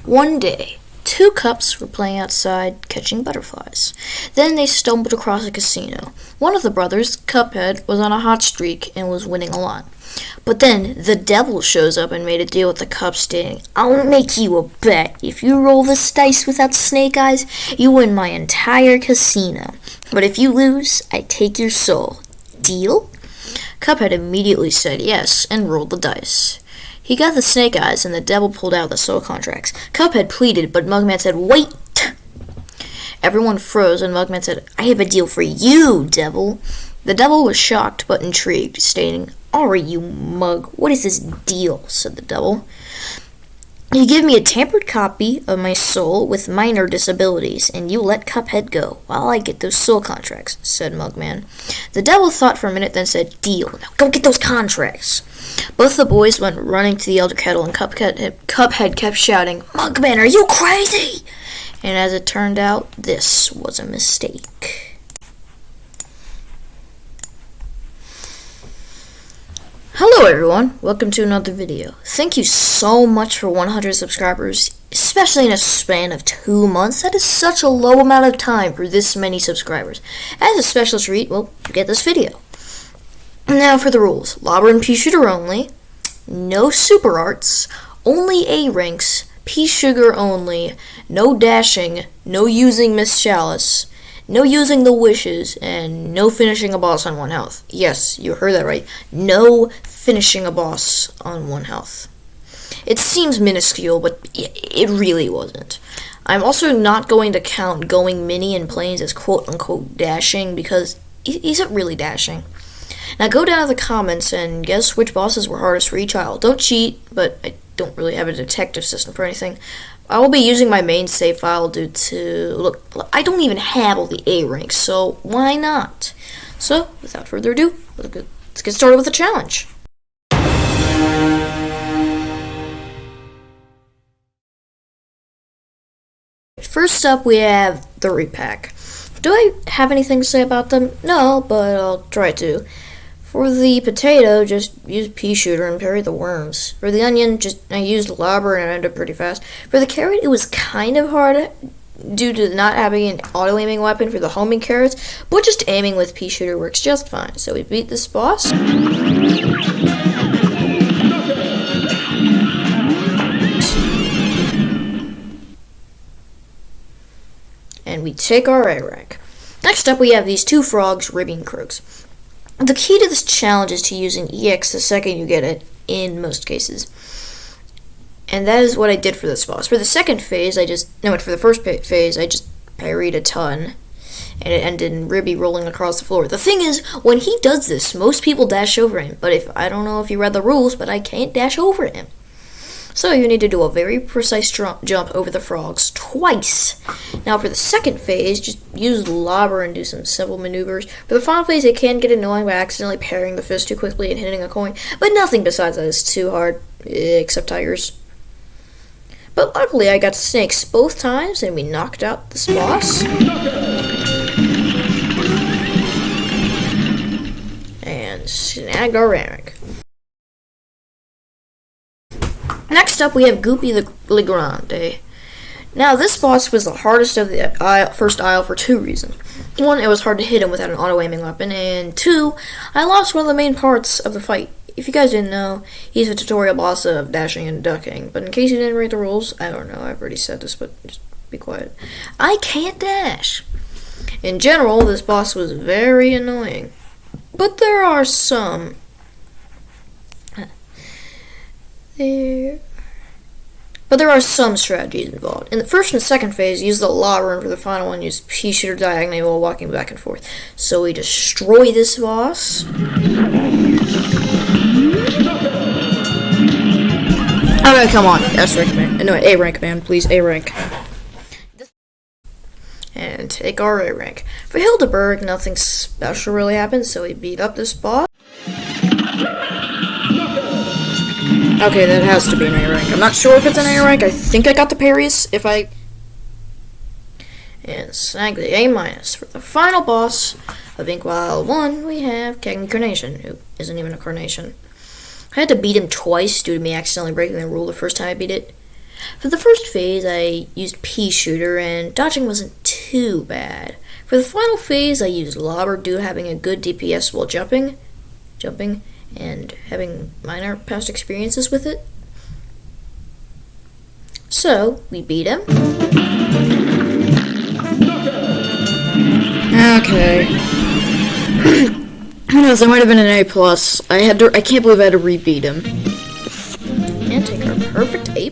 One day, two cups were playing outside catching butterflies. Then they stumbled across a casino. One of the brothers, Cuphead, was on a hot streak and was winning a lot. But then the devil shows up and made a deal with the cups, stating, "I'll make you a bet. If you roll this dice without snake eyes, you win my entire casino. But if you lose, I take your soul. Deal?" Cuphead immediately said yes and rolled the dice. He got the snake eyes, and the devil pulled out the soul contracts. Cuphead pleaded, but Mugman said, "Wait!" Everyone froze, and Mugman said, "I have a deal for you, devil." The devil was shocked but intrigued, stating, "Alright, you mug, what is this deal?" said the devil. "You give me a tampered copy of my soul with minor disabilities, and you let Cuphead go while I get those soul contracts," said Mugman. The devil thought for a minute, then said, "Deal. Now go get those contracts." Both the boys went running to the Elder Kettle, and Cuphead kept shouting, "Mugman, are you crazy?" And as it turned out, this was a mistake. Hello everyone, welcome to another video. Thank you so much for 100 subscribers, especially in a span of 2 months. That is such a low amount of time for this many subscribers. As a special treat, well, you get this video. Now for the rules. Lobber and pea shooter only, no super arts, only A ranks, pea sugar only, no dashing, no using Miss Chalice, no using the wishes, and no finishing a boss on 1 health. Yes, you heard that right. No finishing a boss on 1 health. It seems minuscule, but it really wasn't. I'm also not going to count going mini in planes as quote-unquote dashing, because is it really dashing? Now go down to the comments and guess which bosses were hardest for each aisle. Don't cheat, but I don't really have a detective system for anything. I will be using my main save file due to, look, I don't even have all the A ranks, so why not? So, without further ado, let's get started with the challenge. First up, we have the repack. Do I have anything to say about them? No, but I'll try to. For the potato, just use pea shooter and parry the worms. For the onion, I used lobber and it ended pretty fast. For the carrot, it was kind of hard due to not having an auto-aiming weapon for the homing carrots, but just aiming with pea shooter works just fine. So we beat this boss. And we take our A rank. Next up, we have these 2 frogs, ribbing croaks. The key to this challenge is to use an EX the second you get it, in most cases. And that is what I did for this boss. For the second phase, for the first phase, I just parried a ton, and it ended in Ribby rolling across the floor. The thing is, when he does this, most people dash over him, but I don't know if you read the rules, but I can't dash over him. So you need to do a very precise jump over the frogs twice. Now for the second phase, just use lobber and do some simple maneuvers. For the final phase, it can get annoying by accidentally parrying the fist too quickly and hitting a coin, but nothing besides that is too hard, except tigers. But luckily, I got snakes both times, and we knocked out this boss. And snagged our rank. Next up, we have Goopy the Legrande. Now, this boss was the hardest of the first aisle for 2 reasons. 1, it was hard to hit him without an auto-aiming weapon, and 2, I lost one of the main parts of the fight. If you guys didn't know, he's a tutorial boss of dashing and ducking, but in case you didn't read the rules, I don't know, I've already said this, but just be quiet. I can't dash. In general, this boss was very annoying, but there are some... There are some strategies involved. In the first and second phase, use the lobber, and for the final one, use pea shooter diagonally while walking back and forth. So we destroy this boss. Okay, come on. S rank man. No, A rank man, please. A rank. And take our A rank. For Hildeberg, nothing special really happened, so we beat up this boss. Okay, that has to be an A rank. I'm not sure if it's an A rank. I think I got the parries. And snag the A minus. For the final boss of Inkwell One, we have Cagney Carnation, who isn't even a carnation. I had to beat him twice due to me accidentally breaking the rule the first time I beat it. For the first phase, I used pea shooter, and dodging wasn't too bad. For the final phase, I used lobber due to having a good DPS while jumping, and having minor past experiences with it. So, we beat him. Okay. Who knows, that might have been an A+. I can't believe I had to rebeat him. And take our perfect A+.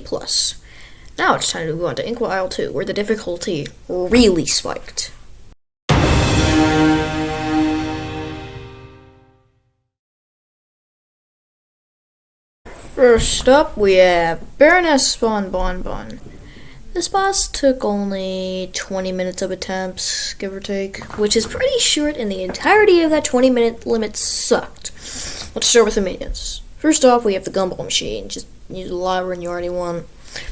Now it's time to move on to Inkwell Two, where the difficulty really spiked. First up, we have Baroness Bon. This boss took only 20 minutes of attempts, give or take, which is pretty short, and the entirety of that 20-minute limit sucked. Let's start with the minions. First off, we have the gumball machine. Just use a lobber and you already won.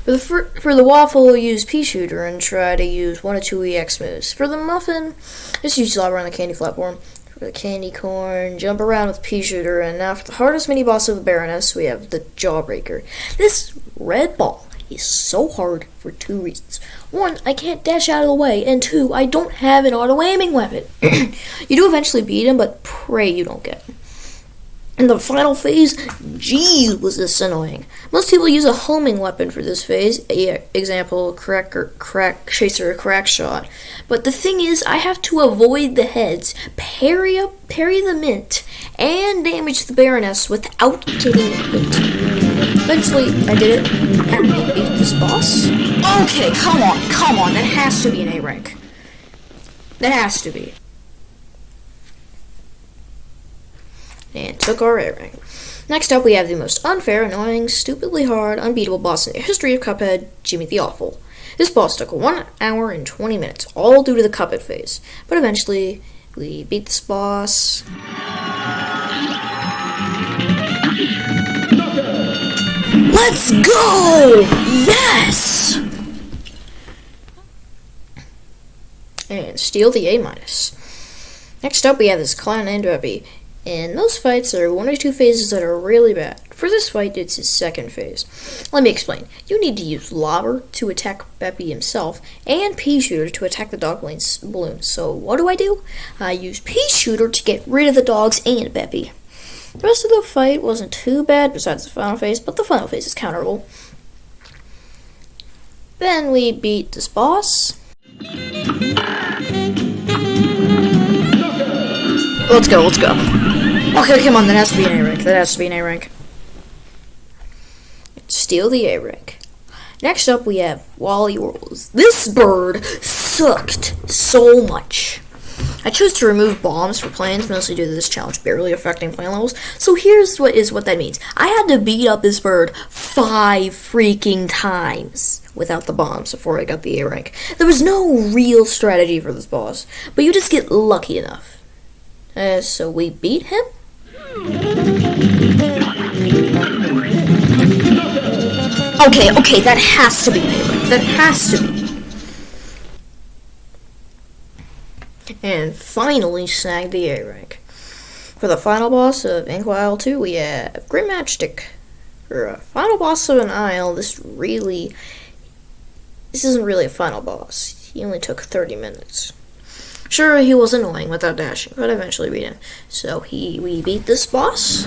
For the waffle, use pea shooter and try to use 1 or 2 EX moves. For the muffin, just use lobber on the candy platform. For the candy corn, jump around with pea shooter. And now for the hardest mini boss of the Baroness, we have the jawbreaker. This red ball is so hard for 2 reasons. 1, I can't dash out of the way, and 2, I don't have an auto-aiming weapon. You do eventually beat him, but pray you don't get him. In the final phase, geez, was this annoying. Most people use a homing weapon for this phase, example, crack chaser, crack shot. But the thing is, I have to avoid the heads, parry the mint, and damage the Baroness without getting hit. Eventually, I did it, and I beat this boss. Okay, come on, that has to be an A rank. That has to be. And took our A rank. Next up, we have the most unfair, annoying, stupidly hard, unbeatable boss in the history of Cuphead, Jimmy the Awful. This boss took 1 hour and 20 minutes, all due to the Cuphead phase. But eventually, we beat this boss. Let's go! Yes! And steal the A-. Next up, we have this clown named Beppy. In most fights, there are 1 or 2 phases that are really bad. For this fight, it's his second phase. Let me explain. You need to use lobber to attack Beppy himself, and pea shooter to attack the dog balloon. So what do? I use pea shooter to get rid of the dogs and Beppy. The rest of the fight wasn't too bad, besides the final phase, but the final phase is counterable. Then we beat this boss. Let's go. Okay, come on, that has to be an A rank. Steal the A rank. Next up, we have Wally Whirls. This bird sucked so much. I chose to remove bombs for planes, mostly due to this challenge barely affecting plane levels. So here's what that means. I had to beat up this bird 5 freaking times without the bombs before I got the A rank. There was no real strategy for this boss, but you just get lucky enough. So we beat him? Okay, that has to be an A rank. That has to be. And finally snagged the A rank. For the final boss of Inkwell Two, we have Grim Matchstick. For a final boss of an Isle, this isn't really a final boss. He only took 30 minutes. Sure, he was annoying without dashing, but I eventually beat him. So we beat this boss.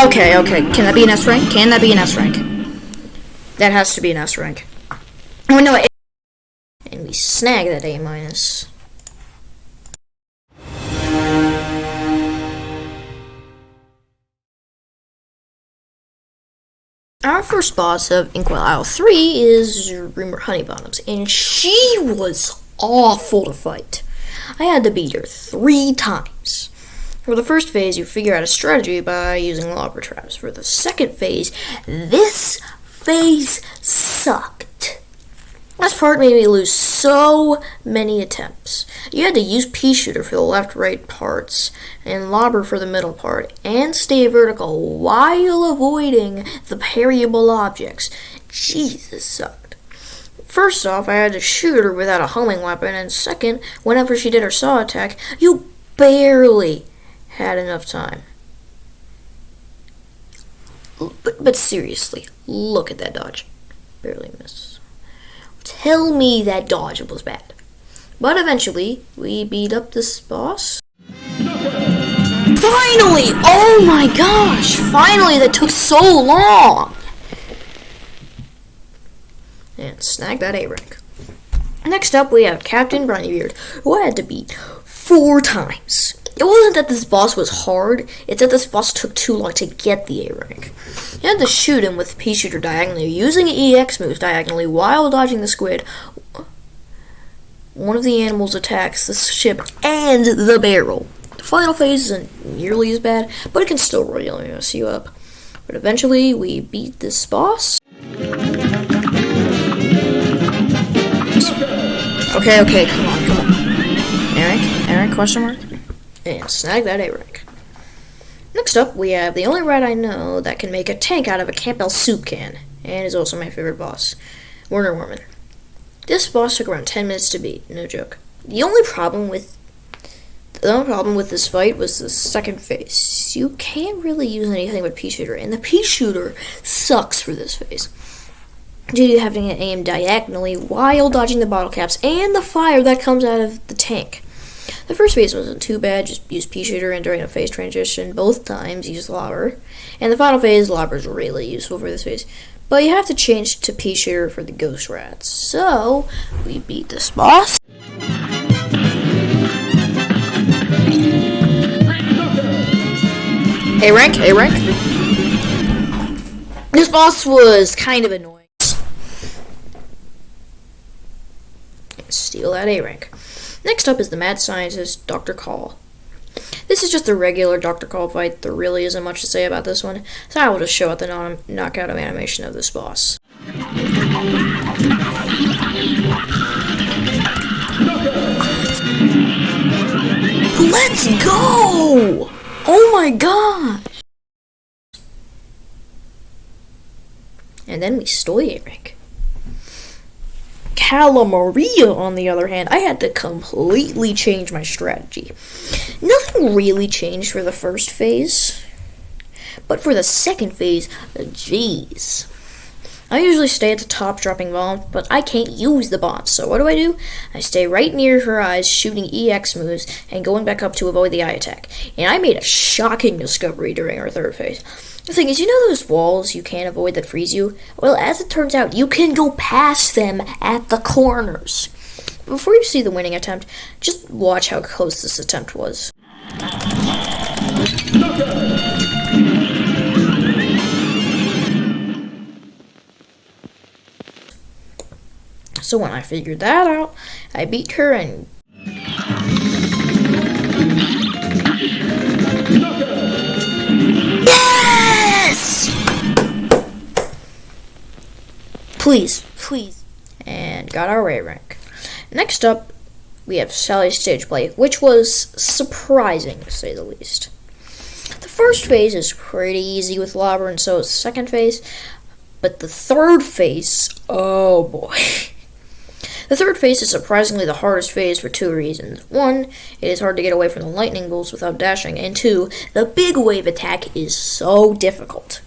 Okay. Can that be an S rank? That has to be an S rank. Oh no, and we snag that A-. Our first boss of Inkwell Three is Rumor Honeybottoms, and she was awful to fight. I had to beat her 3 times. For the first phase, you figure out a strategy by using lobber traps. For the second phase, this phase sucked. This part made me lose so many attempts. You had to use pea shooter for the left-right parts, and lobber for the middle part, and stay vertical while avoiding the parryable objects. Jesus, sucked. First off, I had to shoot her without a homing weapon, and second, whenever she did her saw attack, you barely had enough time. But seriously, look at that dodge. Barely missed. Tell me that dodge was bad. But eventually, we beat up this boss. Finally! Oh my gosh! Finally, that took so long! And snag that A rank. Next up, we have Captain Brunnybeard, who I had to beat 4 times. It wasn't that this boss was hard, it's that this boss took too long to get the A rank. You had to shoot him with Pea Shooter diagonally, using EX moves diagonally while dodging the squid. One of the animals attacks the ship and the barrel. The final phase isn't nearly as bad, but it can still really mess you up. But eventually, we beat this boss. Okay, come on. Eric, question mark? And snag that A rank. Next up, we have the only rat I know that can make a tank out of a Campbell soup can, and is also my favorite boss, Werner Warman. This boss took around 10 minutes to beat, no joke. The only problem with this fight was the second phase. You can't really use anything but Pea Shooter, and the Pea Shooter sucks for this phase, due to having to aim diagonally while dodging the bottle caps and the fire that comes out of the tank. The first phase wasn't too bad, just use Pea Shooter, and during a phase transition, both times use Lobber. And the final phase, Lobber's really useful for this phase. But you have to change to Pea Shooter for the ghost rats. So, we beat this boss. A rank. This boss was kind of annoying. Steal that A rank. Next up is the mad scientist, Dr. Call. This is just a regular Dr. Call fight. There really isn't much to say about this one, so I will just show out the knockout animation of this boss. Let's go! Oh my god! And then we stole A rank. Calamaria, on the other hand, I had to completely change my strategy. Nothing really changed for the first phase, but for the second phase, jeez. I usually stay at the top dropping bombs, but I can't use the bombs, so what do? I stay right near her eyes, shooting EX moves, and going back up to avoid the eye attack. And I made a shocking discovery during our third phase. The thing is, you know those walls you can't avoid that freeze you? Well, as it turns out, you can go past them at the corners. Before you see the winning attempt, just watch how close this attempt was. So when I figured that out, I beat her and... Yes! Please. And got our A rank. Next up, we have Sally's stage play, which was surprising, to say the least. The first phase is pretty easy with Lobber, and so is the second phase. But the third phase, oh boy. The third phase is surprisingly the hardest phase for 2 reasons. 1, it is hard to get away from the lightning bolts without dashing, and 2, the big wave attack is so difficult.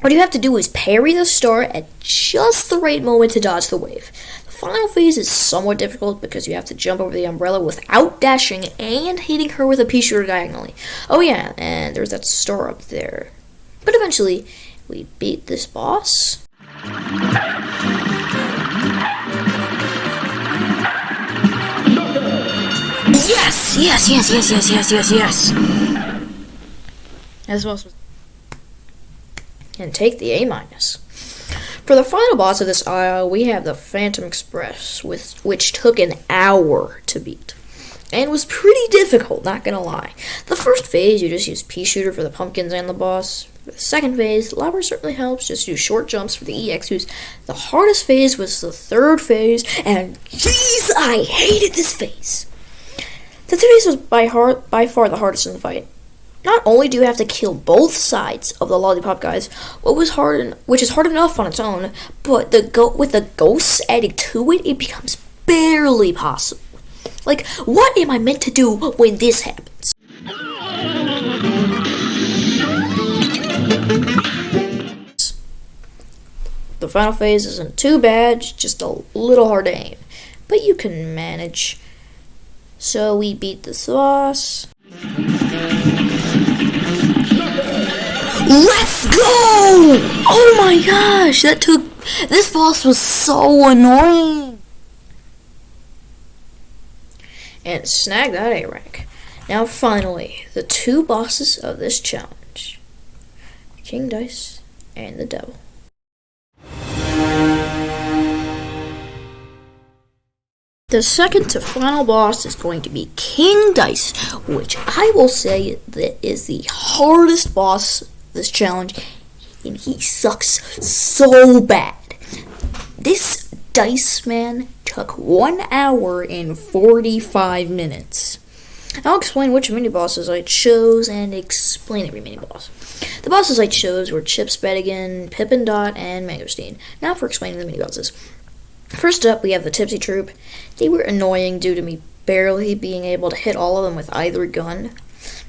What you have to do is parry the star at just the right moment to dodge the wave. The final phase is somewhat difficult because you have to jump over the umbrella without dashing and hitting her with a Pea Shooter diagonally. Oh yeah, and there's that star up there. But eventually, we beat this boss. Yes! As well. And take the A-. For the final boss of this aisle, we have the Phantom Express, which took an hour to beat. And was pretty difficult, not gonna lie. The first phase, you just use Pea Shooter for the pumpkins and the boss. For the second phase, Lobber certainly helps, just do short jumps for the EX moves. The hardest phase was the third phase, and jeez, I hated this phase. The third phase was by far the hardest in the fight. Not only do you have to kill both sides of the lollipop guys, which is hard enough on its own, but with the ghosts added to it, it becomes barely possible. Like, what am I meant to do when this happens? The final phase isn't too bad, just a little hard to aim, but you can manage. So we beat this boss. Let's go! Oh my gosh, this boss was so annoying. And snag that A rank. Now finally, the two bosses of this challenge. King Dice and the Devil. The second to final boss is going to be King Dice, which I will say that is the hardest boss of this challenge, and he sucks so bad. This Dice man took 1 hour and 45 minutes. I'll explain which mini-bosses I chose and explain every mini-boss. The bosses I chose were Chips Bedigan, Pippin Dot, and Mangosteen. Now for explaining the mini-bosses. First up, we have the Tipsy Troop. They were annoying due to me barely being able to hit all of them with either gun.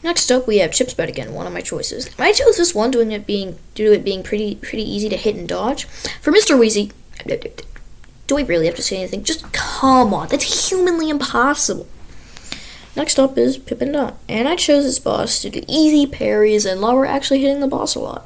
Next up, we have Chips Bedigan, one of my choices. I chose this one due to it being pretty easy to hit and dodge. For Mr. Wheezy, do I really have to say anything? Just come on, that's humanly impossible. Next up is Pippin Dot, and I chose this boss due to easy parries and lower actually hitting the boss a lot.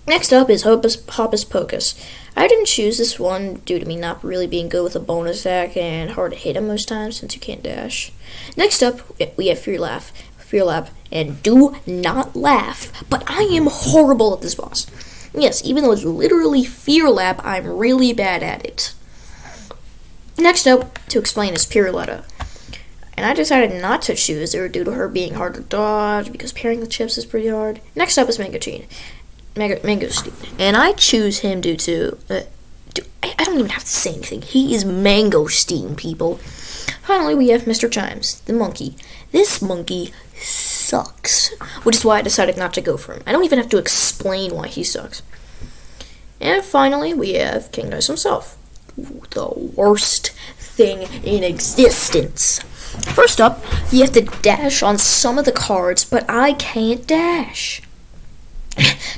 Next up is Hocus Pocus. I didn't choose this one due to me not really being good with a bonus attack and hard to hit him most times since you can't dash. Next up, we have Fear Lap, and do not laugh, but I am horrible at this boss. Yes, even though it's literally Fear Lap, I'm really bad at it. Next up, to explain, is Piruletta. And I decided not to choose her due to her being hard to dodge because parrying the chips is pretty hard. Next up is Mangosteen. And I choose him due to... I don't even have to say anything. He is Mangosteen, people. Finally, we have Mr. Chimes, the monkey. This monkey sucks, which is why I decided not to go for him. I don't even have to explain why he sucks. And finally, we have King Dice himself. The worst thing in existence. First up, you have to dash on some of the cards, but I can't dash.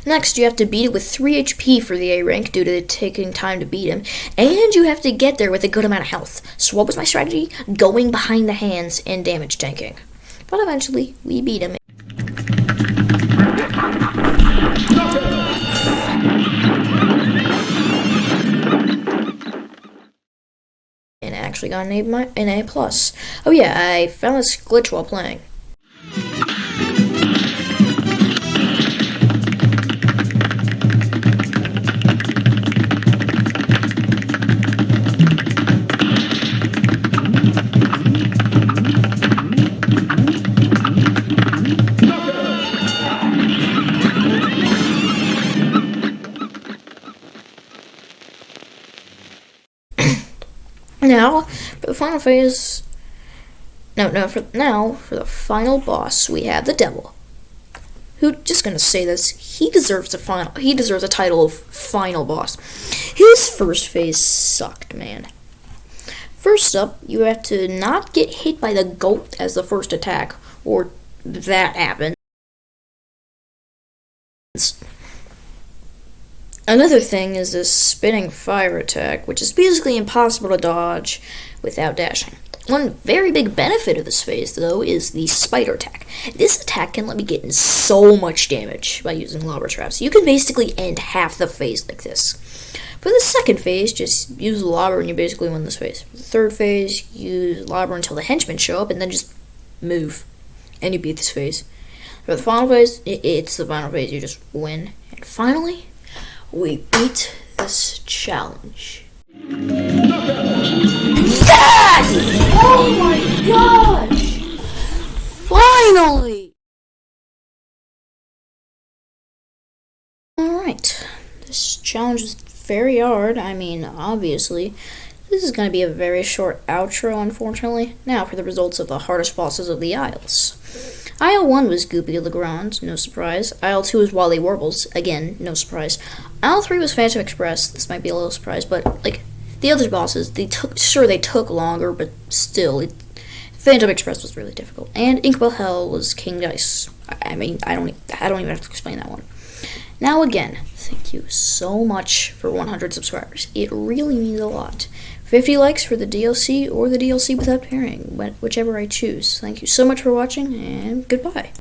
Next, you have to beat it with 3 HP for the A rank due to it taking time to beat him, and you have to get there with a good amount of health. So what was my strategy? Going behind the hands and damage tanking. But eventually, we beat him. And actually got an A+. Oh yeah, I found this glitch while playing. Now, for the final phase, for the final boss, we have the Devil. Who, just gonna say this, he deserves a title of final boss. His first phase sucked, man. First up, you have to not get hit by the goat as the first attack, or that happens. Another thing is this spinning fire attack, which is basically impossible to dodge without dashing. One very big benefit of this phase, though, is the spider attack. This attack can let me get in so much damage by using lava traps. You can basically end half the phase like this. For the second phase, just use lava and you basically win this phase. For the third phase, use lava until the henchmen show up and then just move. And you beat this phase. For the final phase, it's the final phase, you just win. And finally, we beat this challenge. Yes! Oh my gosh! Finally! Alright. This challenge was very hard. I mean, obviously. This is going to be a very short outro, unfortunately. Now for the results of the hardest bosses of the Isles. Isle 1 was Goopy Legrand, no surprise. Isle 2 was Wally Warbles, again, no surprise. Isle 3 was Phantom Express, this might be a little surprise, but, like, the other bosses, they took longer, but still, Phantom Express was really difficult. And Inkwell Hell was King Dice. I mean, I don't even have to explain that one. Now again, thank you so much for 100 subscribers. It really means a lot. 50 likes for the DLC or the DLC without pairing, whichever I choose. Thank you so much for watching, and goodbye.